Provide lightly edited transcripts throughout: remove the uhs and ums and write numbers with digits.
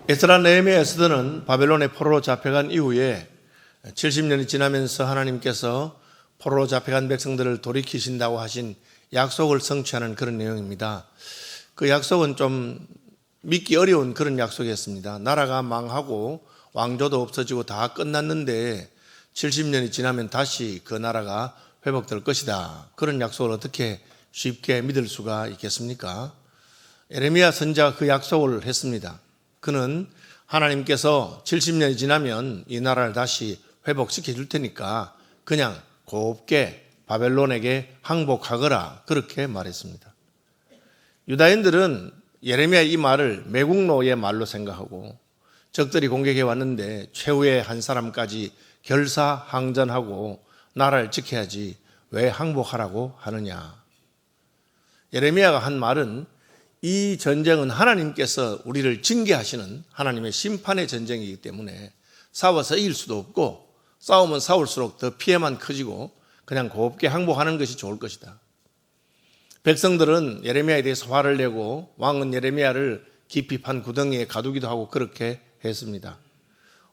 에스라 느헤미야 에스더는 바벨론의 포로로 잡혀간 이후에 70년이 지나면서 하나님께서 포로로 잡혀간 백성들을 돌이키신다고 하신 약속을 성취하는 그런 내용입니다. 그 약속은 좀 믿기 어려운 그런 약속이었습니다. 나라가 망하고 왕조도 없어지고 다 끝났는데 70년이 지나면 다시 그 나라가 회복될 것이다. 그런 약속을 어떻게 쉽게 믿을 수가 있겠습니까? 예레미야 선지자가 그 약속을 했습니다. 그는 하나님께서 70년이 지나면 이 나라를 다시 회복시켜 줄 테니까 그냥 곱게 바벨론에게 항복하거라, 그렇게 말했습니다. 유다인들은 예레미야의 이 말을 매국노의 말로 생각하고 적들이 공격해 왔는데 최후의 한 사람까지 결사항전하고 나라를 지켜야지 왜 항복하라고 하느냐. 예레미야가 한 말은 이 전쟁은 하나님께서 우리를 징계하시는 하나님의 심판의 전쟁이기 때문에 싸워서 이길 수도 없고 싸우면 싸울수록 더 피해만 커지고 그냥 곱게 항복하는 것이 좋을 것이다. 백성들은 예레미야에 대해서 화를 내고 왕은 예레미야를 깊이 판 구덩이에 가두기도 하고 그렇게 했습니다.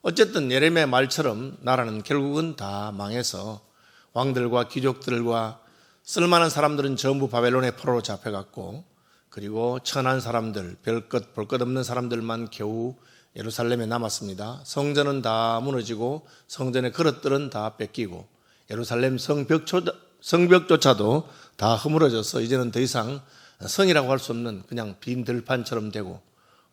어쨌든 예레미야 말처럼 나라는 결국은 다 망해서 왕들과 귀족들과 쓸만한 사람들은 전부 바벨론의 포로로 잡혀갔고, 그리고 천한 사람들, 볼 것 없는 사람들만 겨우 예루살렘에 남았습니다. 성전은 다 무너지고 성전의 그릇들은 다 뺏기고 예루살렘 성벽조차도 다 허물어져서 이제는 더 이상 성이라고 할 수 없는 그냥 빈 들판처럼 되고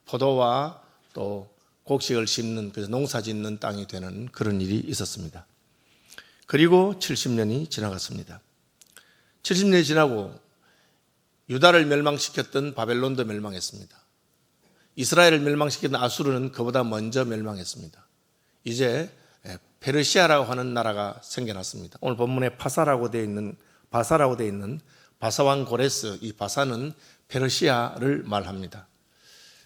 포도와 또 곡식을 심는, 그래서 농사 짓는 땅이 되는 그런 일이 있었습니다. 그리고 70년이 지나갔습니다. 70년이 지나고 유다를 멸망시켰던 바벨론도 멸망했습니다. 이스라엘을 멸망시켰던 아수르는 그보다 먼저 멸망했습니다. 이제 페르시아라고 하는 나라가 생겨났습니다. 오늘 본문에 바사라고 되어 있는 바사왕 고레스, 이 바사는 페르시아를 말합니다.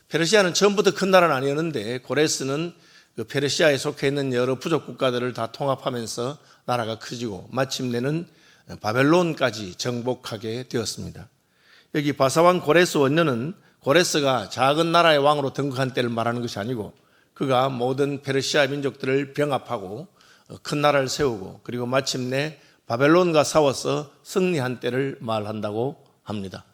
페르시아는 처음부터 큰 나라는 아니었는데 고레스는 그 페르시아에 속해 있는 여러 부족 국가들을 다 통합하면서 나라가 커지고 마침내는 바벨론까지 정복하게 되었습니다. 여기 바사왕 고레스 원년은 고레스가 작은 나라의 왕으로 등극한 때를 말하는 것이 아니고 그가 모든 페르시아 민족들을 병합하고 큰 나라를 세우고 그리고 마침내 바벨론과 싸워서 승리한 때를 말한다고 합니다.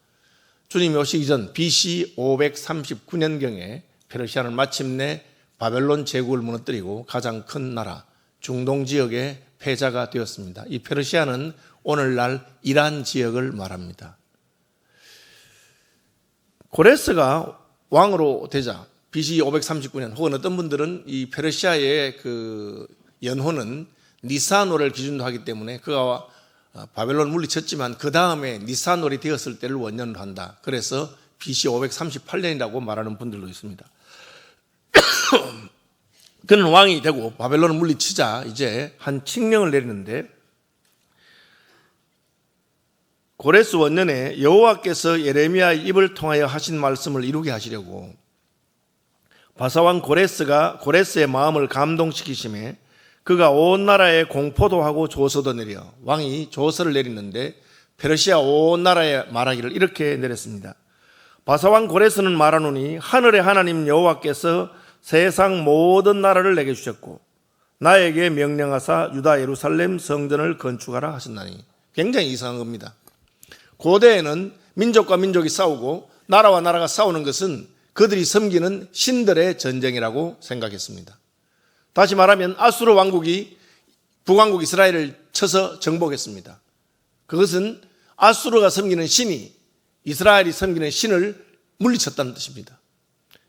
주님이 오시기 전 BC 539년경에 페르시아는 마침내 바벨론 제국을 무너뜨리고 가장 큰 나라 중동 지역의 패자가 되었습니다. 이 페르시아는 오늘날 이란 지역을 말합니다. 고레스가 왕으로 되자 BC 539년, 혹은 어떤 분들은 이 페르시아의 그 연호는 니산월을 기준으로 하기 때문에 그가 바벨론을 물리쳤지만 그 다음에 니산월이 되었을 때를 원년으로 한다. 그래서 BC 538년이라고 말하는 분들도 있습니다. 그는 왕이 되고 바벨론을 물리치자 이제 한 칙령을 내리는데, 고레스 원년에 여호와께서 예레미야의 입을 통하여 하신 말씀을 이루게 하시려고 바사왕 고레스의 마음을 감동시키심에 그가 온 나라에 공포도 하고 조서도 내려, 왕이 조서를 내리는데 페르시아 온 나라에 말하기를 이렇게 내렸습니다. 바사왕 고레스는 말하노니 하늘의 하나님 여호와께서 세상 모든 나라를 내게 주셨고 나에게 명령하사 유다 예루살렘 성전을 건축하라 하셨나니. 굉장히 이상한 겁니다. 고대에는 민족과 민족이 싸우고 나라와 나라가 싸우는 것은 그들이 섬기는 신들의 전쟁이라고 생각했습니다. 다시 말하면 아수르 왕국이 북왕국 이스라엘을 쳐서 정복했습니다. 그것은 아수르가 섬기는 신이 이스라엘이 섬기는 신을 물리쳤다는 뜻입니다.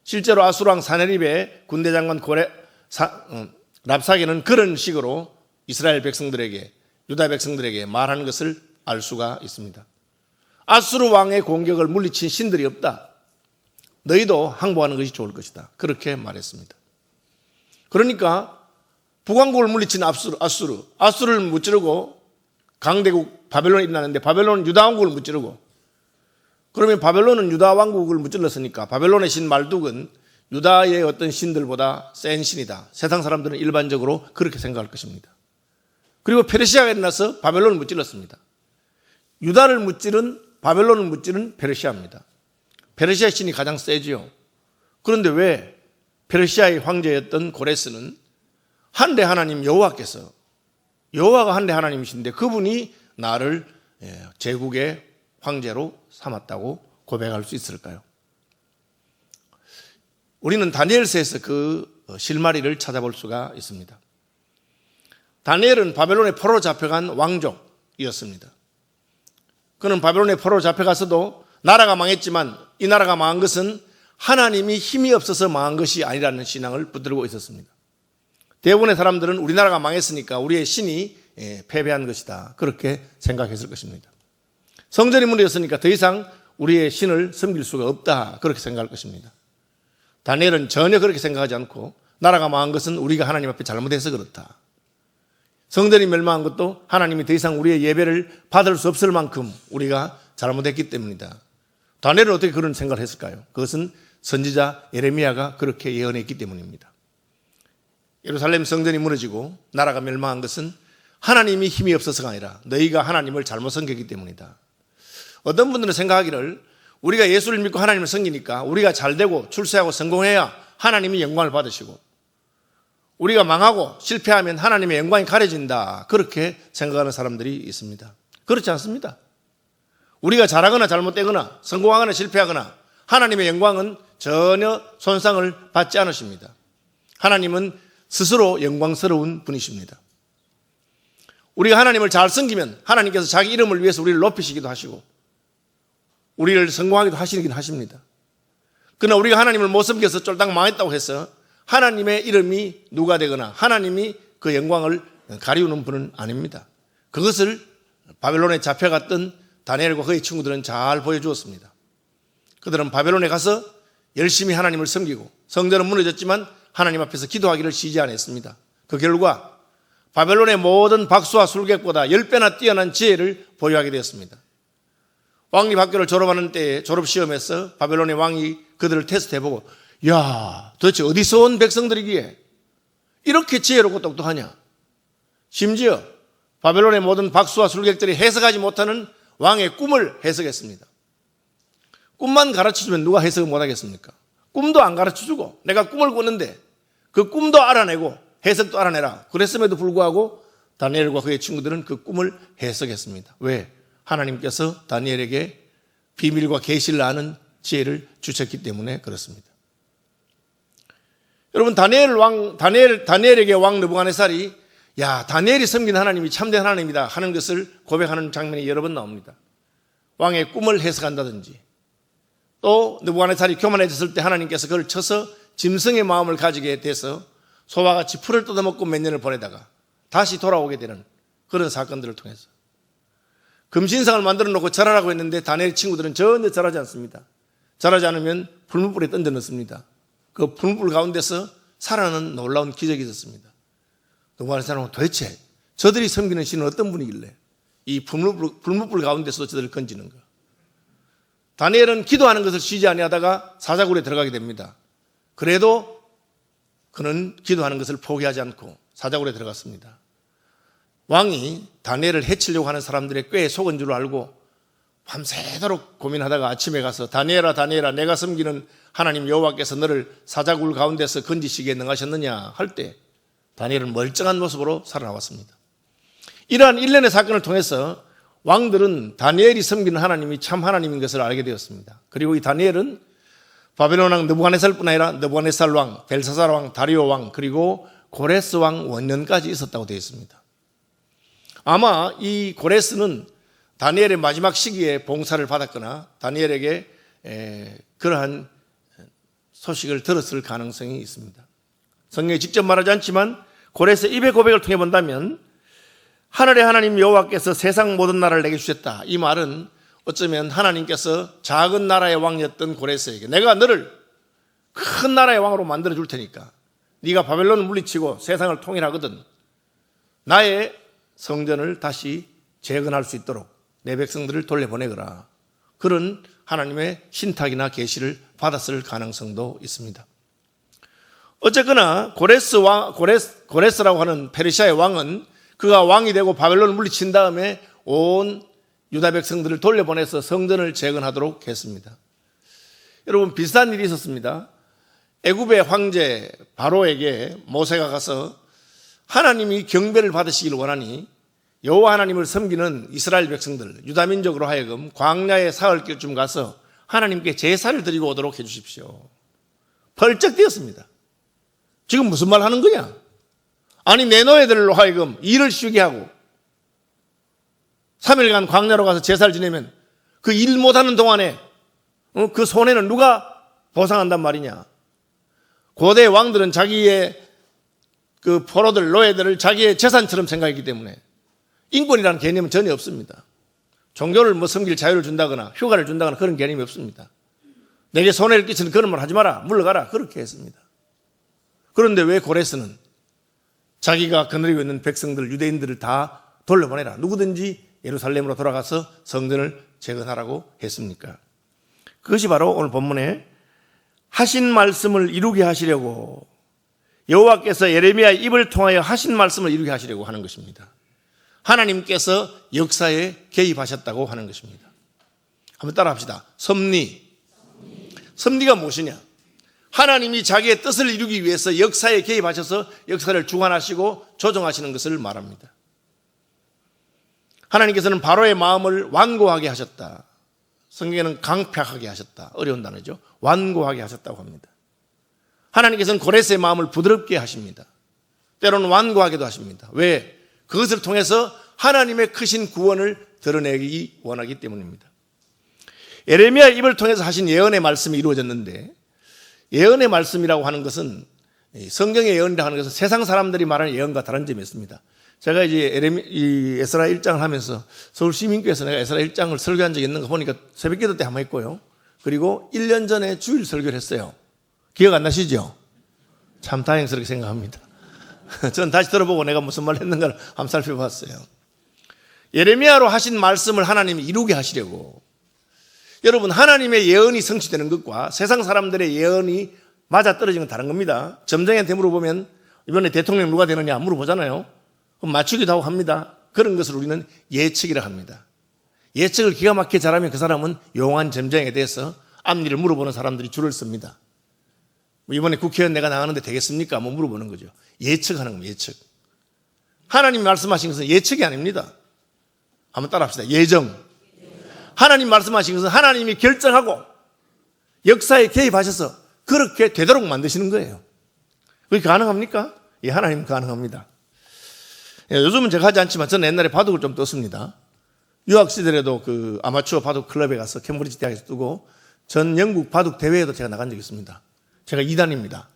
실제로 아수르 왕 사네립의 군대 장관 랍사게는 그런 식으로 이스라엘 백성들에게, 유다 백성들에게 말하는 것을 알 수가 있습니다. 아수르 왕의 공격을 물리친 신들이 없다. 너희도 항복하는 것이 좋을 것이다. 그렇게 말했습니다. 그러니까 북왕국을 물리친 아수르를 무찌르고 강대국 바벨론이 일어나는데 바벨론은 유다 왕국을 무찌르고, 그러면 바벨론은 유다 왕국을 무찔렀으니까 바벨론의 신 말둑은 유다의 어떤 신들보다 센 신이다. 세상 사람들은 일반적으로 그렇게 생각할 것입니다. 그리고 페르시아가 일어나서 바벨론을 무찔렀습니다. 유다를 무찌른, 바벨론을 무찌른 페르시아입니다. 페르시아 신이 가장 세지요. 그런데 왜 페르시아의 황제였던 고레스는 한데 하나님 여호와께서, 여호와가 한데 하나님이신데 그분이 나를 제국의 황제로 삼았다고 고백할 수 있을까요? 우리는 다니엘서에서 그 실마리를 찾아볼 수가 있습니다. 다니엘은 바벨론의 포로로 잡혀간 왕족이었습니다. 그는 바벨론의 포로로 잡혀가서도 나라가 망했지만 이 나라가 망한 것은 하나님이 힘이 없어서 망한 것이 아니라는 신앙을 붙들고 있었습니다. 대부분의 사람들은 우리나라가 망했으니까 우리의 신이 패배한 것이다, 그렇게 생각했을 것입니다. 성전이 무너졌으니까 더 이상 우리의 신을 섬길 수가 없다, 그렇게 생각할 것입니다. 다니엘은 전혀 그렇게 생각하지 않고 나라가 망한 것은 우리가 하나님 앞에 잘못해서 그렇다, 성전이 멸망한 것도 하나님이 더 이상 우리의 예배를 받을 수 없을 만큼 우리가 잘못했기 때문이다. 다니엘은 어떻게 그런 생각을 했을까요? 그것은 선지자 예레미야가 그렇게 예언했기 때문입니다. 예루살렘 성전이 무너지고 나라가 멸망한 것은 하나님이 힘이 없어서가 아니라 너희가 하나님을 잘못 섬겼기 때문이다. 어떤 분들은 생각하기를 우리가 예수를 믿고 하나님을 섬기니까 우리가 잘되고 출세하고 성공해야 하나님이 영광을 받으시고 우리가 망하고 실패하면 하나님의 영광이 가려진다, 그렇게 생각하는 사람들이 있습니다. 그렇지 않습니다. 우리가 잘하거나 잘못되거나 성공하거나 실패하거나 하나님의 영광은 전혀 손상을 받지 않으십니다. 하나님은 스스로 영광스러운 분이십니다. 우리가 하나님을 잘 섬기면 하나님께서 자기 이름을 위해서 우리를 높이시기도 하시고 우리를 성공하기도 하시긴 하십니다. 그러나 우리가 하나님을 못 섬겨서 쫄딱 망했다고 해서 하나님의 이름이 누가 되거나 하나님이 그 영광을 가리우는 분은 아닙니다. 그것을 바벨론에 잡혀갔던 다니엘과 그의 친구들은 잘 보여주었습니다. 그들은 바벨론에 가서 열심히 하나님을 섬기고 성전은 무너졌지만 하나님 앞에서 기도하기를 쉬지 않았습니다. 그 결과 바벨론의 모든 박수와 술객보다 10배나 뛰어난 지혜를 보유하게 되었습니다. 왕립학교를 졸업하는 때에 졸업시험에서 바벨론의 왕이 그들을 테스트해보고, 야, 도대체 어디서 온 백성들이기에 이렇게 지혜롭고 똑똑하냐? 심지어 바벨론의 모든 박수와 술객들이 해석하지 못하는 왕의 꿈을 해석했습니다. 꿈만 가르쳐주면 누가 해석을 못하겠습니까? 꿈도 안 가르쳐주고 내가 꿈을 꿨는데 그 꿈도 알아내고 해석도 알아내라, 그랬음에도 불구하고 다니엘과 그의 친구들은 그 꿈을 해석했습니다. 왜? 하나님께서 다니엘에게 비밀과 계시를 아는 지혜를 주셨기 때문에 그렇습니다. 여러분, 다니엘에게 왕 느부갓네살이 야, 다니엘이 섬긴 하나님이 참된 하나님이다 하는 것을 고백하는 장면이 여러 번 나옵니다. 왕의 꿈을 해석한다든지, 또 느부갓네살이 교만해졌을 때 하나님께서 그를 쳐서 짐승의 마음을 가지게 돼서 소와 같이 풀을 뜯어먹고 몇 년을 보내다가 다시 돌아오게 되는 그런 사건들을 통해서 금신상을 만들어 놓고 절하라고 했는데 다니엘 친구들은 전혀 절하지 않습니다. 절하지 않으면 불문불에 던져 넣습니다. 그 불문불 가운데서 살아나는 놀라운 기적이 있었습니다. 느부갓네살은 도대체 저들이 섬기는 신은 어떤 분이길래 이 불문불 가운데서 저들을 건지는가? 다니엘은 기도하는 것을 쉬지 아니하다가 사자굴에 들어가게 됩니다. 그래도 그는 기도하는 것을 포기하지 않고 사자굴에 들어갔습니다. 왕이 다니엘을 해치려고 하는 사람들의 꾀에 속은 줄 알고 밤새도록 고민하다가 아침에 가서 다니엘아, 다니엘아, 내가 섬기는 하나님 여호와께서 너를 사자굴 가운데서 건지시기에 능하셨느냐 할 때 다니엘은 멀쩡한 모습으로 살아나왔습니다. 이러한 일련의 사건을 통해서 왕들은 다니엘이 섬기는 하나님이 참 하나님인 것을 알게 되었습니다. 그리고 이 다니엘은 바벨론 왕 느부갓네살뿐 아니라 느부갓네살 왕, 벨사살 왕, 다리오 왕, 그리고 고레스 왕 원년까지 있었다고 되어 있습니다. 아마 이 고레스는 다니엘의 마지막 시기에 봉사를 받았거나 다니엘에게 그러한 소식을 들었을 가능성이 있습니다. 성경에 직접 말하지 않지만 고레스의 입의 고백을 통해 본다면 하늘의 하나님 여호와께서 세상 모든 나라를 내게 주셨다, 이 말은 어쩌면 하나님께서 작은 나라의 왕이었던 고레스에게 내가 너를 큰 나라의 왕으로 만들어 줄 테니까 네가 바벨론을 물리치고 세상을 통일하거든 나의 성전을 다시 재건할 수 있도록 내 백성들을 돌려보내거라, 그런 하나님의 신탁이나 계시를 받았을 가능성도 있습니다. 어쨌거나 고레스라고 하는 페르시아의 왕은 그가 왕이 되고 바벨론을 물리친 다음에 온 유다 백성들을 돌려보내서 성전을 재건하도록 했습니다. 여러분, 비슷한 일이 있었습니다. 애굽의 황제 바로에게 모세가 가서 하나님이 경배를 받으시길 원하니 여호와 하나님을 섬기는 이스라엘 백성들 유다 민족으로 하여금 광야의 사흘길쯤 가서 하나님께 제사를 드리고 오도록 해 주십시오. 벌쩍 뛰었습니다. 지금 무슨 말 하는 거냐? 아니 내 노예들로 하여금 일을 쉬게 하고 3일간 광야로 가서 제사를 지내면 그 일 못하는 동안에 그 손해는 누가 보상한단 말이냐? 고대 왕들은 자기의 그 포로들, 노예들을 자기의 재산처럼 생각했기 때문에 인권이라는 개념은 전혀 없습니다. 종교를 뭐 섬길 자유를 준다거나 휴가를 준다거나 그런 개념이 없습니다. 내게 손해를 끼치는 그런 말 하지 마라, 물러가라 그렇게 했습니다. 그런데 왜 고레스는 자기가 거느리고 있는 백성들, 유대인들을 다 돌려보내라, 누구든지 예루살렘으로 돌아가서 성전을 재건하라고 했습니까? 그것이 바로 오늘 본문에 하신 말씀을 이루게 하시려고, 여호와께서 예레미야의 입을 통하여 하신 말씀을 이루게 하시려고 하는 것입니다. 하나님께서 역사에 개입하셨다고 하는 것입니다. 한번 따라합시다. 섭리. 섭리가 무엇이냐? 하나님이 자기의 뜻을 이루기 위해서 역사에 개입하셔서 역사를 주관하시고 조정하시는 것을 말합니다. 하나님께서는 바로의 마음을 완고하게 하셨다. 성경에는 강팍하게 하셨다. 어려운 단어죠. 완고하게 하셨다고 합니다. 하나님께서는 고레스의 마음을 부드럽게 하십니다. 때로는 완고하게도 하십니다. 왜? 그것을 통해서 하나님의 크신 구원을 드러내기 원하기 때문입니다. 예레미야의 입을 통해서 하신 예언의 말씀이 이루어졌는데, 예언의 말씀이라고 하는 것은, 성경의 예언이라고 하는 것은 세상 사람들이 말하는 예언과 다른 점이 있습니다. 제가 이제 에스라 1장을 하면서 서울 시민교회에서 내가 에스라 1장을 설교한 적이 있는 거 보니까 새벽기도 때 한번 했고요. 그리고 1년 전에 주일 설교를 했어요. 기억 안 나시죠? 참 다행스럽게 생각합니다. 전 다시 들어보고 내가 무슨 말 했는가를 한번 살펴봤어요. 예레미야로 하신 말씀을 하나님이 이루게 하시려고, 여러분 하나님의 예언이 성취되는 것과 세상 사람들의 예언이 맞아떨어진 건 다른 겁니다. 점쟁이한테 물어보면 이번에 대통령 누가 되느냐 물어보잖아요. 그럼 맞추기도 하고 합니다. 그런 것을 우리는 예측이라 합니다. 예측을 기가 막히게 잘하면 그 사람은 용한 점쟁이에 대해서 앞일을 물어보는 사람들이 줄을 씁니다. 이번에 국회의원 내가 나가는데 되겠습니까? 뭐 물어보는 거죠. 예측하는 겁니다. 예측. 하나님 말씀하신 것은 예측이 아닙니다. 한번 따라합시다. 예정. 하나님 말씀하신 것은 하나님이 결정하고 역사에 개입하셔서 그렇게 되도록 만드시는 거예요. 그게 가능합니까? 예, 하나님은 가능합니다. 요즘은 제가 하지 않지만 저는 옛날에 바둑을 좀 떴습니다. 유학 시절에도 그 아마추어 바둑 클럽에 가서 캠브리지 대학에서 뜨고 전 영국 바둑 대회에도 제가 나간 적이 있습니다. 제가 2단입니다.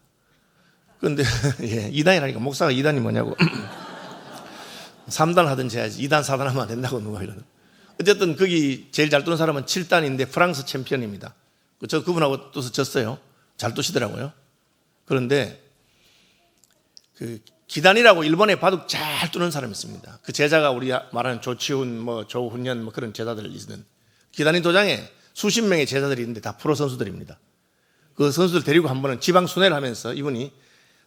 그런데 예, 2단이라니까 목사가 2단이 뭐냐고 3단 하든지 해야지 2단 4단 하면 안 된다고 누가 이러는. 어쨌든 거기 제일 잘 뜨는 사람은 7단인데 프랑스 챔피언입니다. 저 그분하고 떠서 졌어요. 잘 뜨시더라고요. 그런데 그 기단이라고 일본에 바둑 잘 뜨는 사람이 있습니다. 그 제자가 우리 말하는 조치훈, 뭐 조훈현 뭐 그런 제자들이 있는 기단인 도장에 수십 명의 제자들이 있는데 다 프로 선수들입니다. 그 선수들 데리고 한 번은 지방 순회를 하면서 이분이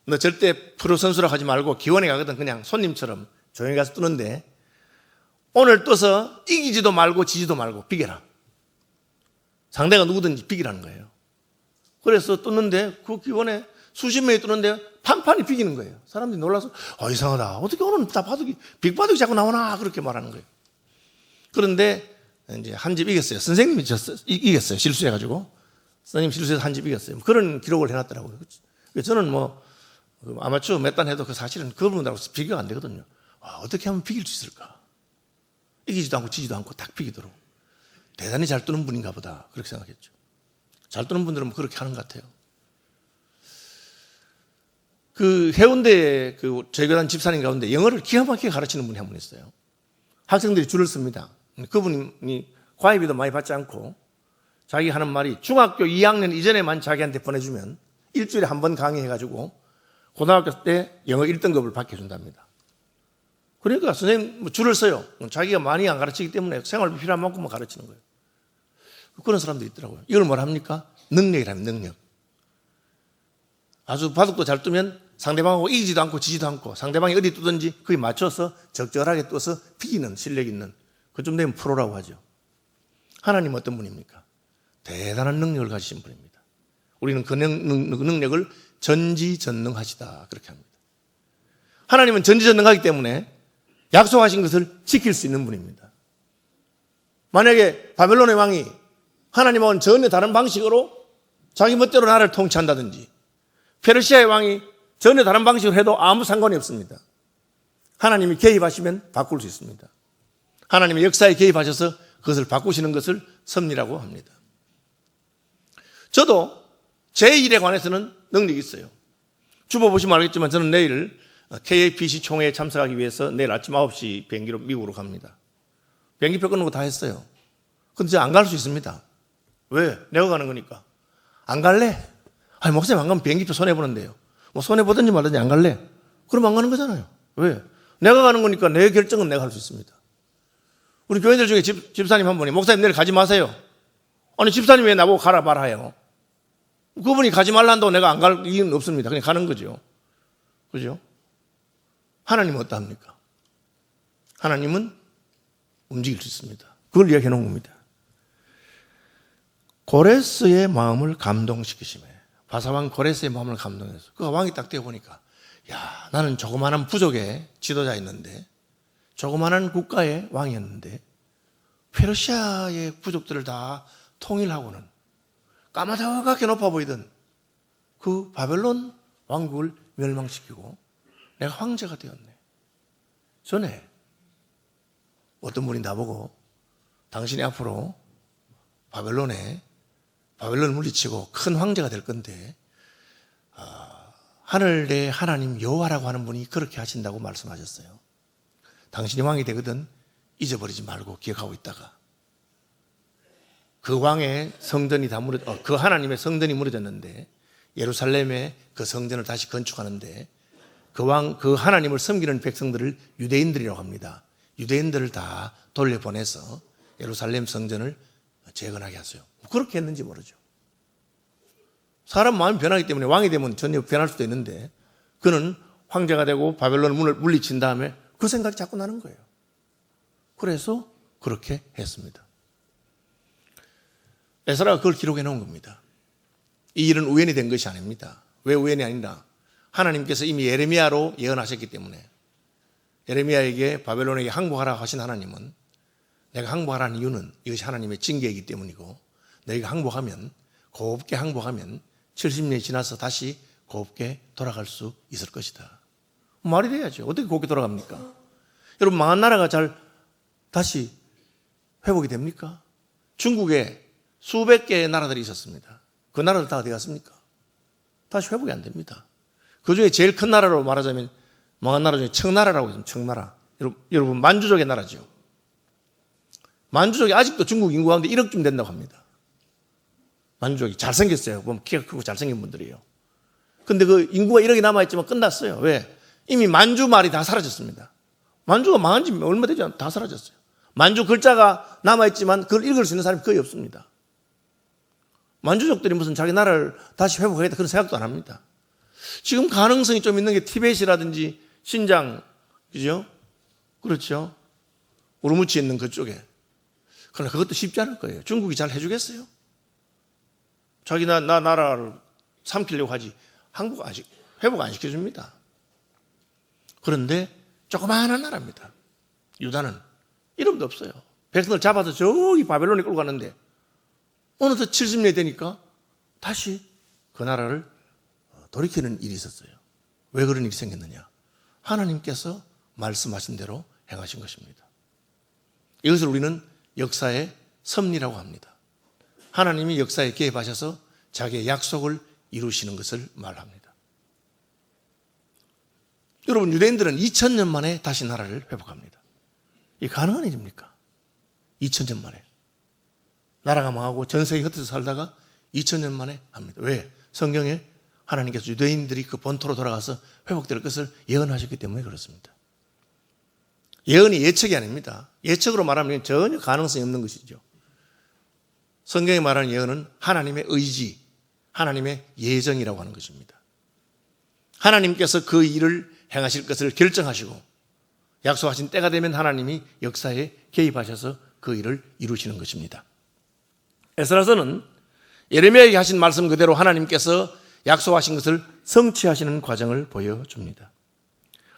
너 절대 프로 선수라고 하지 말고 기원에 가거든 그냥 손님처럼 조용히 가서 뜨는데 오늘 떠서 이기지도 말고 지지도 말고 비겨라. 상대가 누구든지 비기라는 거예요. 그래서 떴는데 그 기원에 수십 명이 뜨는데 판판이 비기는 거예요. 사람들이 놀라서 이상하다. 어떻게 오늘 다 바둑이 빅바둑이 자꾸 나오나 그렇게 말하는 거예요. 그런데 이제 한 집 이겼어요. 선생님이 이겼어요. 실수해가지고 선생님 실수해서 한 집 이겼어요. 그런 기록을 해놨더라고요. 저는 뭐 아마추어 몇 단 해도 그 사실은 그분들하고 비교가 안 되거든요. 어떻게 하면 비길 수 있을까? 이기지도 않고 지지도 않고 딱 비기도록 대단히 잘 뜨는 분인가 보다 그렇게 생각했죠. 잘 뜨는 분들은 그렇게 하는 것 같아요. 그 해운대에 그 저희 교단 집사님 가운데 영어를 기가 막히게 가르치는 분이 한 분 있어요. 학생들이 줄을 씁니다. 그분이 과외비도 많이 받지 않고 자기 하는 말이 중학교 2학년 이전에만 자기한테 보내주면 일주일에 한 번 강의해가지고 고등학교 때 영어 1등급을 받게 해준답니다. 그러니까 선생님 뭐 줄을 써요. 자기가 많이 안 가르치기 때문에 생활비 필요한 만큼만 가르치는 거예요. 그런 사람도 있더라고요. 이걸 뭐라 합니까? 능력이라면 능력. 아주 바둑도 잘 뜨면 상대방하고 이기지도 않고 지지도 않고 상대방이 어디 뜨든지 거기 맞춰서 적절하게 떠서 비기는 실력 있는 그쯤 되면 프로라고 하죠. 하나님은 어떤 분입니까? 대단한 능력을 가지신 분입니다. 우리는 그 능력을 전지전능하시다 그렇게 합니다. 하나님은 전지전능하기 때문에 약속하신 것을 지킬 수 있는 분입니다. 만약에 바벨론의 왕이 하나님하고는 전혀 다른 방식으로 자기 멋대로 나라를 통치한다든지 페르시아의 왕이 전혀 다른 방식으로 해도 아무 상관이 없습니다. 하나님이 개입하시면 바꿀 수 있습니다. 하나님의 역사에 개입하셔서 그것을 바꾸시는 것을 섭리라고 합니다. 저도 제 일에 관해서는 능력이 있어요. 주보 보시면 알겠지만 저는 내일 KAPC 총회에 참석하기 위해서 내일 아침 9시 비행기로 미국으로 갑니다. 비행기표 끊는 거 다 했어요. 근데 저 안 갈 수 있습니다. 왜? 내가 가는 거니까. 안 갈래? 아니, 목사님 안 가면 비행기표 손해보는데요. 뭐 손해보든지 말든지 안 갈래? 그럼 안 가는 거잖아요. 왜? 내가 가는 거니까 내 결정은 내가 할 수 있습니다. 우리 교인들 중에 집사님 한 분이 목사님 내일 가지 마세요. 아니, 집사님 왜 나보고 가라 말아요? 그분이 가지 말라 한다고 내가 안 갈 이유는 없습니다. 그냥 가는 거죠. 그죠? 하나님은 어떠합니까? 하나님은 움직일 수 있습니다. 그걸 이야기해 놓은 겁니다. 고레스의 마음을 감동시키시며 바사왕 고레스의 마음을 감동해서 그 왕이 딱 되어보니까 야, 나는 조그마한 부족의 지도자였는데 조그마한 국가의 왕이었는데 페르시아의 부족들을 다 통일하고는 까마득하게 높아 보이던 그 바벨론 왕국을 멸망시키고 내가 황제가 되었네. 전에 어떤 분이 나보고 당신이 앞으로 바벨론을 물리치고 큰 황제가 될 건데 하늘의 하나님 여호와라고 하는 분이 그렇게 하신다고 말씀하셨어요. 당신이 왕이 되거든 잊어버리지 말고 기억하고 있다가 그 왕의 성전이 그 하나님의 성전이 무너졌는데 예루살렘에 그 성전을 다시 건축하는데 그 하나님을 섬기는 백성들을 유대인들이라고 합니다. 유대인들을 다 돌려보내서 예루살렘 성전을 재건하게 하세요. 그렇게 했는지 모르죠. 사람 마음이 변하기 때문에 왕이 되면 전혀 변할 수도 있는데 그는 황제가 되고 바벨론을 물리친 다음에 그 생각이 자꾸 나는 거예요. 그래서 그렇게 했습니다. 에스라가 그걸 기록해 놓은 겁니다. 이 일은 우연이 된 것이 아닙니다. 왜 우연이 아니라 하나님께서 이미 예레미야로 예언하셨기 때문에 예레미야에게 바벨론에게 항복하라고 하신 하나님은 내가 항복하라는 이유는 이것이 하나님의 징계이기 때문이고 너희가 곱게 항복하면 70년이 지나서 다시 곱게 돌아갈 수 있을 것이다. 말이 돼야죠. 어떻게 곱게 돌아갑니까? 여러분 망한 나라가 잘 다시 회복이 됩니까? 중국에 수백 개의 나라들이 있었습니다. 그 나라들 다 어디 갔습니까? 다시 회복이 안 됩니다. 그 중에 제일 큰 나라로 말하자면 망한 나라 중에 청나라라고 있습니다. 청나라. 여러분 만주족의 나라죠. 만주족이 아직도 중국 인구 가운데 1억쯤 된다고 합니다. 만주족이 잘생겼어요. 보면 키가 크고 잘생긴 분들이에요. 근데 그 인구가 1억이 남아있지만 끝났어요. 왜? 이미 만주 말이 다 사라졌습니다. 만주가 망한 지 얼마 되지 않아 다 사라졌어요. 만주 글자가 남아있지만 그걸 읽을 수 있는 사람이 거의 없습니다. 만주족들이 무슨 자기 나라를 다시 회복하겠다 그런 생각도 안 합니다. 지금 가능성이 좀 있는 게 티벳이라든지 신장, 그죠? 그렇죠? 우르무치에 있는 그쪽에. 그러나 그것도 쉽지 않을 거예요. 중국이 잘 해주겠어요? 자기 나라를 삼키려고 하지 회복 안 시켜줍니다. 그런데 조그마한 나라입니다. 유다는 이름도 없어요. 백성을 잡아서 저기 바벨론에 끌고 갔는데 어느덧 70년이 되니까 다시 그 나라를 돌이키는 일이 있었어요. 왜 그런 일이 생겼느냐? 하나님께서 말씀하신 대로 행하신 것입니다. 이것을 우리는 역사의 섭리라고 합니다. 하나님이 역사에 개입하셔서 자기의 약속을 이루시는 것을 말합니다. 여러분 유대인들은 2000년 만에 다시 나라를 회복합니다. 이게 가능한 일입니까? 2000년 만에. 나라가 망하고 전 세계 흩어져 살다가 2000년 만에 합니다. 왜? 성경에 하나님께서 유대인들이 그 본토로 돌아가서 회복될 것을 예언하셨기 때문에 그렇습니다. 예언이 예측이 아닙니다. 예측으로 말하면 전혀 가능성이 없는 것이죠. 성경이 말하는 예언은 하나님의 의지, 하나님의 예정이라고 하는 것입니다. 하나님께서 그 일을 행하실 것을 결정하시고 약속하신 때가 되면 하나님이 역사에 개입하셔서 그 일을 이루시는 것입니다. 에스라서는 예레미야에게 하신 말씀 그대로 하나님께서 약속하신 것을 성취하시는 과정을 보여줍니다.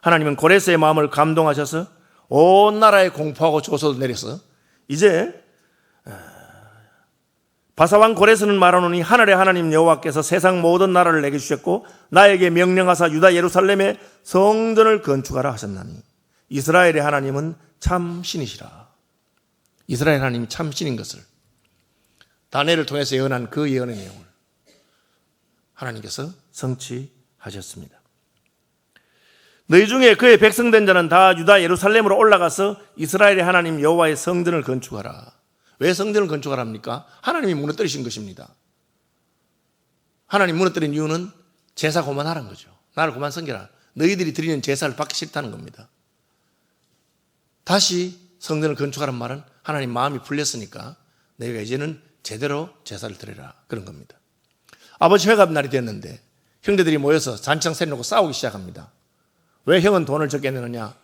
하나님은 고레스의 마음을 감동하셔서 온 나라에 공포하고 조소를 내려서 이제 바사왕 고레스는 말하노니 하늘의 하나님 여호와께서 세상 모든 나라를 내게 주셨고 나에게 명령하사 유다 예루살렘에 성전을 건축하라 하셨나니 이스라엘의 하나님은 참 신이시라. 이스라엘 하나님이 참 신인 것을 다니엘을 통해서 예언한 그 예언의 내용을 하나님께서 성취하셨습니다. 너희 중에 그의 백성된 자는 다 유다 예루살렘으로 올라가서 이스라엘의 하나님 여호와의 성전을 건축하라. 왜 성전을 건축하랍니까? 하나님이 무너뜨리신 것입니다. 하나님 무너뜨린 이유는 제사 그만하라는 거죠. 나를 그만 섬겨라. 너희들이 드리는 제사를 받기 싫다는 겁니다. 다시 성전을 건축하라는 말은 하나님 마음이 풀렸으니까 너희가 이제는 제대로 제사를 드려라 그런 겁니다. 아버지 회갑 날이 됐는데 형제들이 모여서 잔치상 세워놓고 싸우기 시작합니다. 왜 형은 돈을 적게 내느냐?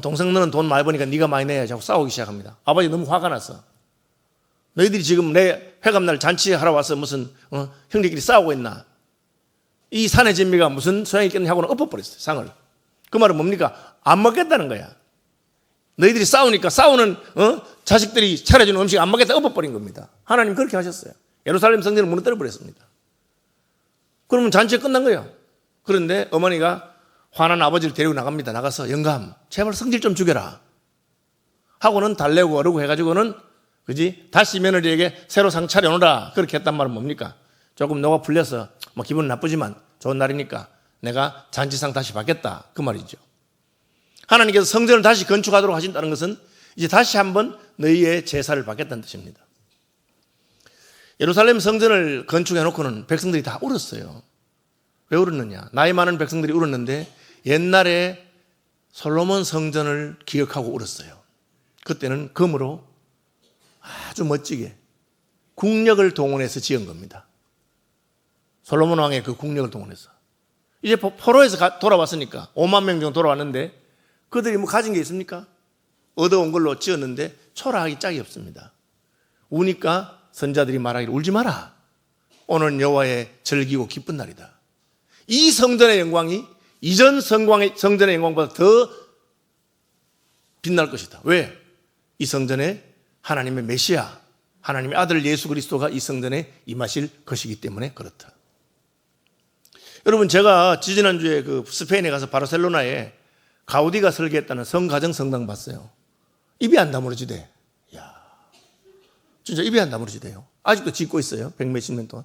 동생 너는 돈 많이 버니까 네가 많이 내야지 하고 싸우기 시작합니다. 아버지 너무 화가 났어. 너희들이 지금 내 회갑날 잔치하러 와서 무슨 형제끼리 싸우고 있나? 이 산의 진미가 무슨 소용이 있겠느냐 하고는 엎어버렸어요. 상을. 그 말은 뭡니까? 안 먹겠다는 거야. 너희들이 싸우니까 싸우는 자식들이 차려주는 음식 안 먹겠다 엎어버린 겁니다. 하나님 그렇게 하셨어요. 예루살렘 성전을 무너뜨려 버렸습니다. 그러면 잔치가 끝난 거예요. 그런데 어머니가 화난 아버지를 데리고 나갑니다. 나가서 영감 제발 성질 좀 죽여라 하고는 달래고 어르고 해가지고는 그지 다시 며느리에게 새로 상 차려놓으라 그렇게 했단 말은 뭡니까? 조금 너가 풀려서 뭐 기분 나쁘지만 좋은 날이니까 내가 잔치상 다시 받겠다 그 말이죠. 하나님께서 성전을 다시 건축하도록 하신다는 것은 이제 다시 한번 너희의 제사를 받겠다는 뜻입니다. 예루살렘 성전을 건축해 놓고는 백성들이 다 울었어요. 왜 울었느냐? 나이 많은 백성들이 울었는데 옛날에 솔로몬 성전을 기억하고 울었어요. 그때는 금으로 아주 멋지게 국력을 동원해서 지은 겁니다. 솔로몬 왕의 그 국력을 동원해서. 이제 포로에서 돌아왔으니까 5만 명 정도 돌아왔는데 그들이 뭐 가진 게 있습니까? 얻어온 걸로 지었는데 초라하기 짝이 없습니다. 우니까 선자들이 말하기를 울지 마라. 오늘 여호와의 절기고 기쁜 날이다. 이 성전의 영광이 이전 성전의 영광보다 더 빛날 것이다. 왜? 이 성전에 하나님의 메시아, 하나님의 아들 예수 그리스도가 이 성전에 임하실 것이기 때문에 그렇다. 여러분 제가 지지난주에 그 스페인에 가서 바르셀로나에 가우디가 설계했다는 성가정 성당 봤어요. 입이 안 다물어지대. 야, 진짜 입이 안 다물어지대요. 아직도 짓고 있어요. 백몇십 년 동안.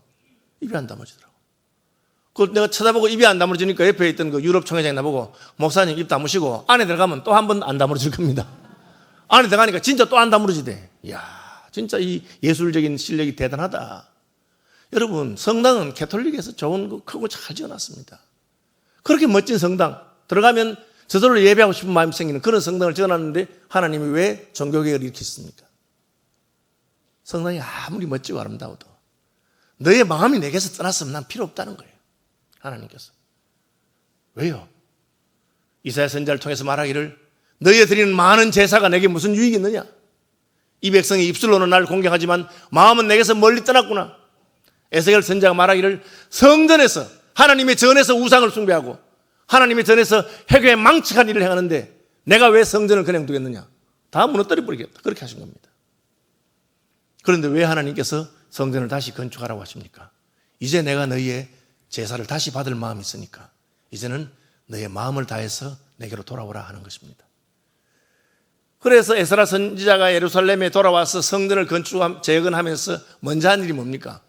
입이 안 다물어지더라고. 그걸 내가 쳐다보고 입이 안 다물어지니까 옆에 있던 그 유럽 총회장이 나보고 목사님 입 다무시고 안에 들어가면 또 한 번 안 다물어질 겁니다. 안에 들어가니까 진짜 또 안 다물어지대. 이야, 진짜 이 예술적인 실력이 대단하다. 여러분, 성당은 캐톨릭에서 좋은 거 크고 잘 지어놨습니다. 그렇게 멋진 성당, 들어가면 저절로 예배하고 싶은 마음이 생기는 그런 성당을 지어놨는데 하나님이 왜 종교개혁을 일으켰습니까? 성당이 아무리 멋지고 아름다워도 너의 마음이 내게서 떠났으면 난 필요 없다는 거예요. 하나님께서. 왜요? 이사야 선지자를 통해서 말하기를 너희에 드리는 많은 제사가 내게 무슨 유익이 있느냐? 이 백성이 입술로는 나를 공경하지만 마음은 내게서 멀리 떠났구나. 에스겔 선지자가 말하기를 성전에서 하나님의 전에서 우상을 숭배하고 하나님의 전에서 회개에 망측한 일을 행하는데 내가 왜 성전을 그냥 두겠느냐? 다 무너뜨려 버리겠다. 그렇게 하신 겁니다. 그런데 왜 하나님께서 성전을 다시 건축하라고 하십니까? 이제 내가 너희의 제사를 다시 받을 마음이 있으니까 이제는 너의 마음을 다해서 내게로 돌아오라 하는 것입니다. 그래서 에스라 선지자가 예루살렘에 돌아와서 성전을 재건하면서 먼저 한 일이 뭡니까?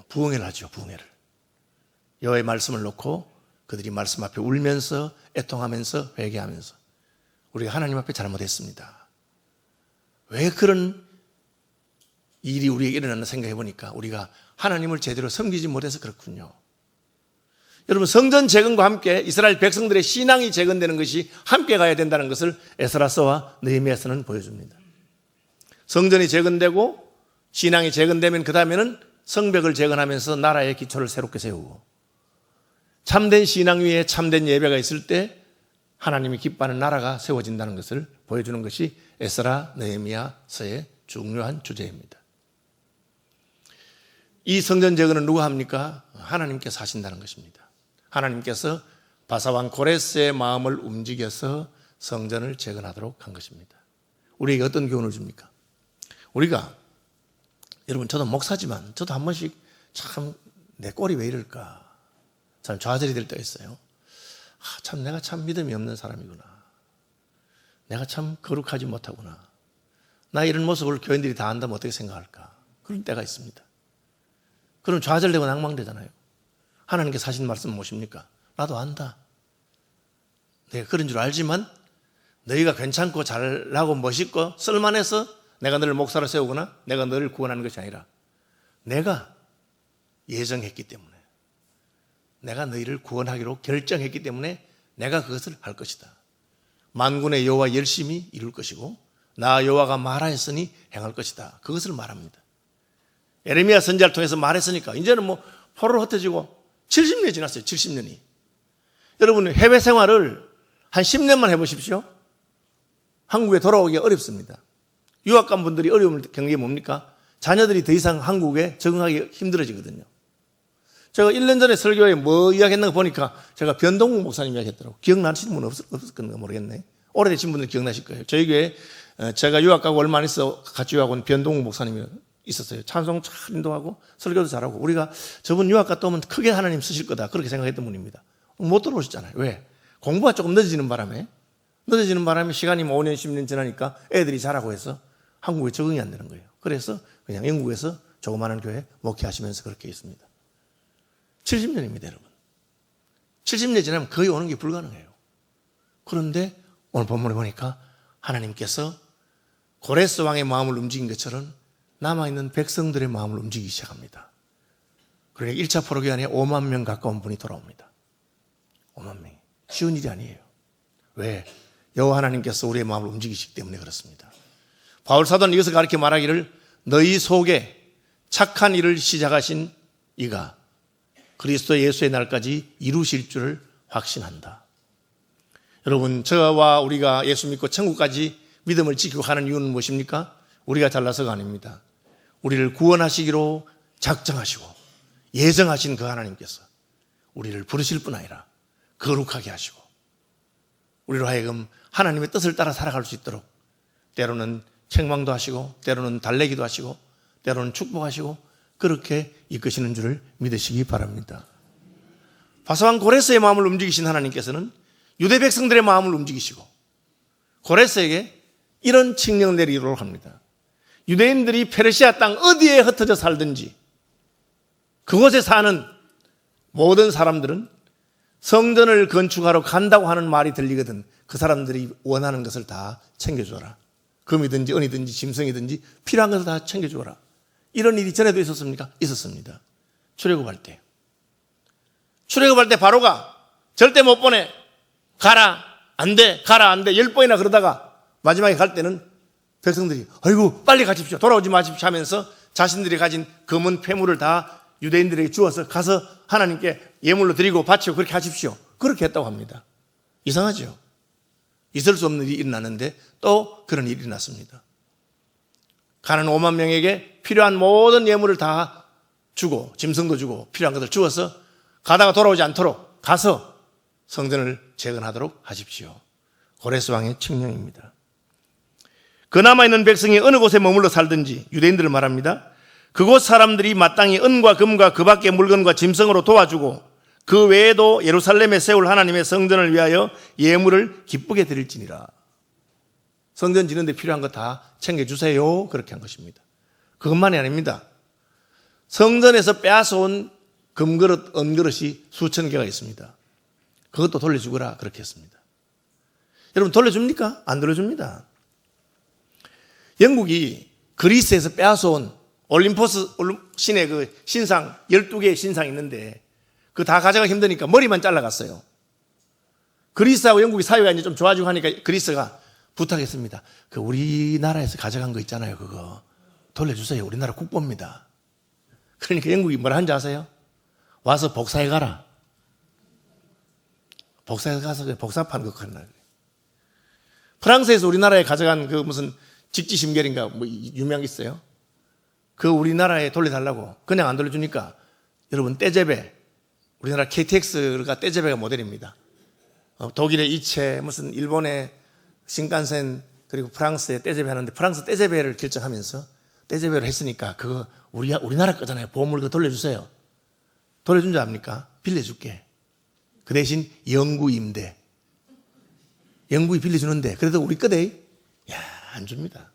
부흥회를 하죠. 부흥회를. 여호와의 말씀을 놓고 그들이 말씀 앞에 울면서 애통하면서 회개하면서 우리가 하나님 앞에 잘못했습니다. 왜 그런 일이 우리에게 일어났나 생각해 보니까 우리가 하나님을 제대로 섬기지 못해서 그렇군요. 여러분, 성전 재건과 함께 이스라엘 백성들의 신앙이 재건되는 것이 함께 가야 된다는 것을 에스라서와 느헤미야서는 보여줍니다. 성전이 재건되고 신앙이 재건되면 그 다음에는 성벽을 재건하면서 나라의 기초를 새롭게 세우고 참된 신앙 위에 참된 예배가 있을 때 하나님이 기뻐하는 나라가 세워진다는 것을 보여주는 것이 에스라 느헤미야서의 중요한 주제입니다. 이 성전 제거는 누가 합니까? 하나님께서 하신다는 것입니다. 하나님께서 바사왕 고레스의 마음을 움직여서 성전을 재건하도록 한 것입니다. 우리에게 어떤 교훈을 줍니까? 우리가, 여러분 저도 목사지만 저도 한 번씩 참 내 꼴이 왜 이럴까 참 좌절이 될 때가 있어요. 참 내가 참 믿음이 없는 사람이구나. 내가 참 거룩하지 못하구나. 나 이런 모습을 교인들이 다 안다면 어떻게 생각할까? 그런 때가 있습니다. 그럼 좌절되고 낭망되잖아요. 하나님께서 하신 말씀은 무엇입니까? 나도 안다. 내가 그런 줄 알지만 너희가 괜찮고 잘나고 멋있고 쓸만해서 내가 너를 목사로 세우거나 내가 너를 구원하는 것이 아니라 내가 예정했기 때문에, 내가 너희를 구원하기로 결정했기 때문에 내가 그것을 할 것이다. 만군의 여호와 열심히 이룰 것이고 나 여호와가 말하였으니 행할 것이다. 그것을 말합니다. 에레미야 선지자를 통해서 말했으니까 이제는 뭐 포로로 흩어지고 70년이 지났어요. 70년이. 여러분 해외 생활을 한 10년만 해보십시오. 한국에 돌아오기가 어렵습니다. 유학 간 분들이 어려움을 겪는 게 뭡니까? 자녀들이 더 이상 한국에 적응하기 힘들어지거든요. 제가 1년 전에 설교에 뭐 이야기했는가 보니까 제가 변동국 목사님 이야기했더라고요. 기억나시는 분 없었건가 모르겠네. 오래되신 분들 기억나실 거예요. 저희 교회에 제가 유학 가고 얼마 안 있어 같이 유학 온 변동국 목사님이 있었어요. 찬송 잘 인도하고 설교도 잘하고 우리가 저분 유학 갔다 오면 크게 하나님 쓰실 거다 그렇게 생각했던 분입니다. 못 들어오셨잖아요. 왜? 공부가 조금 늦어지는 바람에 시간이 5년 10년 지나니까 애들이 자라고 해서 한국에 적응이 안 되는 거예요. 그래서 그냥 영국에서 조그마한 교회 목회하시면서 그렇게 있습니다. 70년입니다, 여러분. 70년 지나면 거의 오는 게 불가능해요. 그런데 오늘 본문에 보니까 하나님께서 고레스 왕의 마음을 움직인 것처럼 남아있는 백성들의 마음을 움직이기 시작합니다. 그러니까 1차 포로기간에 5만 명 가까운 분이 돌아옵니다. 5만 명이. 쉬운 일이 아니에요. 왜? 여호와 하나님께서 우리의 마음을 움직이시기 때문에 그렇습니다. 바울 사도는 이것을 가르쳐 말하기를 너희 속에 착한 일을 시작하신 이가 그리스도 예수의 날까지 이루실 줄을 확신한다. 여러분 저와 우리가 예수 믿고 천국까지 믿음을 지키고 가는 이유는 무엇입니까? 우리가 잘나서가 아닙니다. 우리를 구원하시기로 작정하시고 예정하신 그 하나님께서 우리를 부르실 뿐 아니라 거룩하게 하시고 우리로 하여금 하나님의 뜻을 따라 살아갈 수 있도록 때로는 책망도 하시고 때로는 달래기도 하시고 때로는 축복하시고 그렇게 이끄시는 줄을 믿으시기 바랍니다. 바사왕 고레스의 마음을 움직이신 하나님께서는 유대 백성들의 마음을 움직이시고 고레스에게 이런 칙령을 내리도록 합니다. 유대인들이 페르시아 땅 어디에 흩어져 살든지 그곳에 사는 모든 사람들은 성전을 건축하러 간다고 하는 말이 들리거든 그 사람들이 원하는 것을 다 챙겨줘라. 금이든지 은이든지 짐승이든지 필요한 것을 다 챙겨줘라. 이런 일이 전에도 있었습니까? 있었습니다. 출애굽할 때. 출애굽할 때 바로가 절대 못 보내. 가라. 안 돼. 가라. 안 돼. 10번이나 그러다가 마지막에 갈 때는 백성들이 아이고 빨리 가십시오. 돌아오지 마십시오 하면서 자신들이 가진 검은 폐물을 다 유대인들에게 주어서 가서 하나님께 예물로 드리고 바치고 그렇게 하십시오. 그렇게 했다고 합니다. 이상하죠? 있을 수 없는 일이 일어났는데 또 그런 일이 일어났습니다. 가는 5만 명에게 필요한 모든 예물을 다 주고 짐승도 주고 필요한 것을 주어서 가다가 돌아오지 않도록 가서 성전을 재건하도록 하십시오. 고레스 왕의 칙령입니다. 그 남아있는 백성이 어느 곳에 머물러 살든지 유대인들을 말합니다. 그곳 사람들이 마땅히 은과 금과 그 밖의 물건과 짐승으로 도와주고 그 외에도 예루살렘에 세울 하나님의 성전을 위하여 예물을 기쁘게 드릴지니라. 성전 지는데 필요한 거 다 챙겨주세요. 그렇게 한 것입니다. 그것만이 아닙니다. 성전에서 빼앗아온 금그릇, 은그릇이 수천 개가 있습니다. 그것도 돌려주거라. 그렇게 했습니다. 여러분 돌려줍니까? 안 돌려줍니다. 영국이 그리스에서 빼앗아온 올림포스 신의 그 신상 12개의 신상이 있는데 그거 다 가져가기 힘드니까 머리만 잘라갔어요. 그리스하고 영국이 사이가 이제 좀 좋아지고 하니까 그리스가 부탁했습니다. 그 우리나라에서 가져간 거 있잖아요. 그거 돌려주세요. 우리나라 국보입니다. 그러니까 영국이 뭐라 하는지 아세요? 와서 복사해 가라. 복사해 가서 복사판 그거 하나. 프랑스에서 우리나라에 가져간 그 무슨 직지심결인가 뭐 유명한 게 있어요. 그 우리나라에 돌려달라고 그냥 안 돌려주니까 여러분 떼제베, 우리나라 KTX가 떼제베가 모델입니다. 독일의 이체, 무슨 일본의 신칸센, 그리고 프랑스의 떼제베 하는데 프랑스 떼제베를 결정하면서 떼제베를 했으니까 그거 우리나라 거잖아요. 보험을 그거 돌려주세요. 돌려준 줄 압니까? 빌려줄게. 그 대신 영구 임대. 영구히 빌려주는데 그래도 우리 거대. 야, 안 줍니다.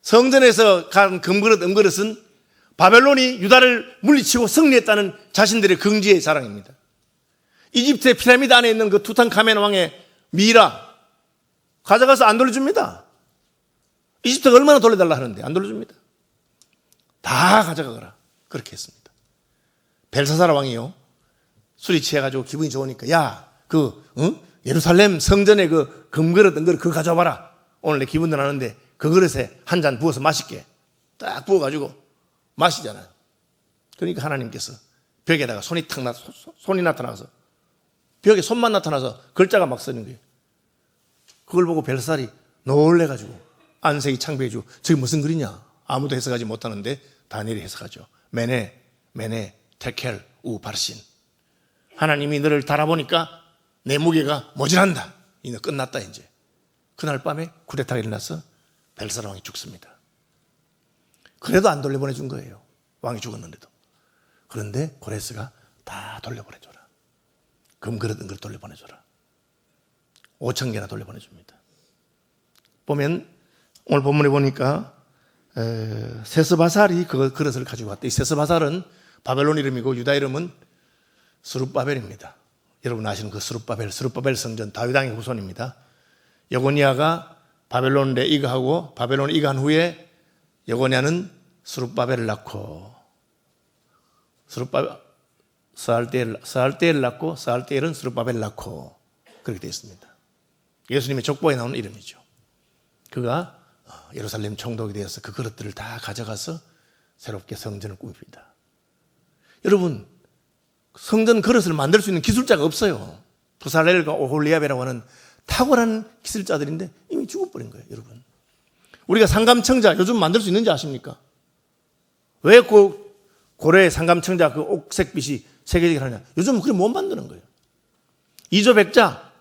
성전에서 간 금그릇, 은그릇은 바벨론이 유다를 물리치고 승리했다는 자신들의 긍지의 자랑입니다. 이집트의 피라미드 안에 있는 그 투탕카멘 왕의 미이라 가져가서 안 돌려줍니다. 이집트가 얼마나 돌려달라 하는데 안 돌려줍니다. 다 가져가거라. 그렇게 했습니다. 벨사사라 왕이요, 술이 취해가지고 기분이 좋으니까 야, 예루살렘 성전에 그 금그릇, 은그릇 그거 가져와봐라. 오늘 내 기분도 나는데 그 그릇에 한 잔 부어서 맛있게 딱 부어가지고 마시잖아요. 그러니까 하나님께서 벽에다가 손이 나타나서 벽에 손만 나타나서 글자가 막 쓰는 거예요. 그걸 보고 벨사살이 놀래가지고 안색이 창백해지고 저게 무슨 글이냐? 아무도 해석하지 못하는데 다니엘이 해석하죠. 메네 테켈 우 바르신. 하나님이 너를 달아보니까 내 무게가 모질한다. 이제 끝났다 이제. 그날 밤에 쿠데타가 일어나서 벨사살 왕이 죽습니다. 그래도 안 돌려보내준 거예요. 왕이 죽었는데도. 그런데 고레스가 다 돌려보내줘라. 금그릇, 은그릇 돌려보내줘라. 5,000개나 돌려보내줍니다. 보면 오늘 본문에 보니까 세스바살이 그 그릇을 가지고 왔대. 이 세스바살은 바벨론 이름이고 유다 이름은 스룹바벨입니다. 여러분 아시는 그 스룹바벨 성전, 다윗 왕의 후손입니다. 여고니아가 바벨론에 이거하고 바벨론에 이거한 후에 여고니아는 스룹바벨을 낳고 스알데엘을 낳고 스알데엘은 스룹바벨을 낳고 그렇게 되어 있습니다. 예수님의 족보에 나오는 이름이죠. 그가 예루살렘 총독이 되어서 그 그릇들을 다 가져가서 새롭게 성전을 꾸밉니다. 여러분, 성전 그릇을 만들 수 있는 기술자가 없어요. 부살렐과 오홀리압이라고 하는 탁월한 기술자들인데 이미 죽어버린 거예요. 여러분, 우리가 상감청자 요즘 만들 수 있는지 아십니까? 왜 고려의 상감청자 그 옥색빛이 세계적이게 하냐? 요즘은 그래 못 만드는 거예요. 이조백자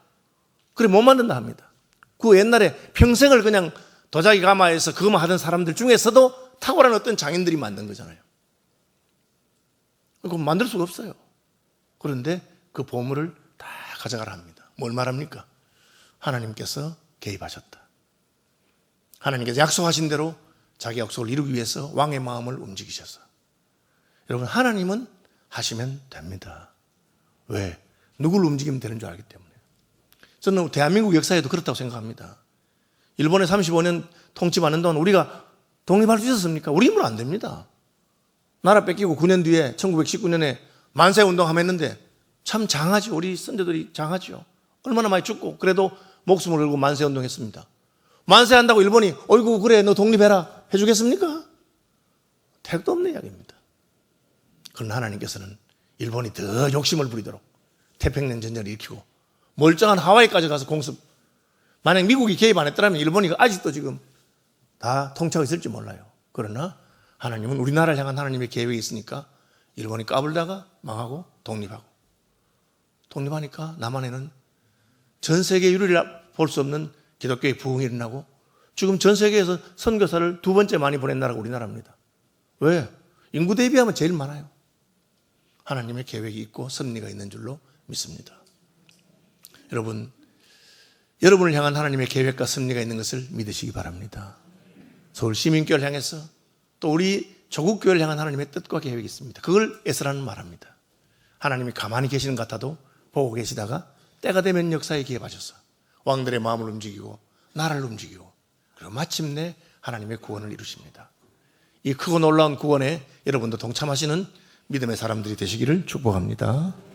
그래 못 만든다 합니다. 그 옛날에 평생을 그냥 도자기 가마에서 그것만 하던 사람들 중에서도 탁월한 어떤 장인들이 만든 거잖아요. 그거 만들 수가 없어요. 그런데 그 보물을 다 가져가라 합니다. 뭘 말합니까? 하나님께서 개입하셨다. 하나님께서 약속하신 대로 자기 약속을 이루기 위해서 왕의 마음을 움직이셔서. 여러분, 하나님은 하시면 됩니다. 왜? 누굴 움직이면 되는 줄 알기 때문에. 저는 대한민국 역사에도 그렇다고 생각합니다. 일본에 35년 통치받는 동안 우리가 독립할 수 있었습니까? 우리 힘으로 안 됩니다. 나라 뺏기고 9년 뒤에 1919년에 만세운동 했는데 참 장하죠. 우리 선조들이 장하죠. 얼마나 많이 죽고 그래도 목숨을 걸고 만세운동 했습니다. 만세한다고 일본이 어이구 그래 너 독립해라 해주겠습니까? 택도 없는 이야기입니다. 그러나 하나님께서는 일본이 더 욕심을 부리도록 태평양 전쟁을 일으키고 멀쩡한 하와이까지 가서 공습. 만약 미국이 개입 안 했더라면 일본이 아직도 지금 다 통치하고 있을지 몰라요. 그러나 하나님은 우리나라를 향한 하나님의 계획이 있으니까 일본이 까불다가 망하고 독립하고, 독립하니까 남한에는 전 세계 유례를 볼 수 없는 기독교의 부흥이 일어나고 지금 전 세계에서 선교사를 두 번째 많이 보낸 나라가 우리나라입니다. 왜? 인구 대비하면 제일 많아요. 하나님의 계획이 있고 섭리가 있는 줄로 믿습니다. 여러분, 여러분을 향한 하나님의 계획과 섭리가 있는 것을 믿으시기 바랍니다. 서울 시민교회를 향해서 또 우리 조국교회를 향한 하나님의 뜻과 계획이 있습니다. 그걸 에스라는 말합니다. 하나님이 가만히 계시는 것 같아도 보고 계시다가 때가 되면 역사에 기입하셔서 왕들의 마음을 움직이고 나라를 움직이고 그리고 마침내 하나님의 구원을 이루십니다. 이 크고 놀라운 구원에 여러분도 동참하시는 믿음의 사람들이 되시기를 축복합니다.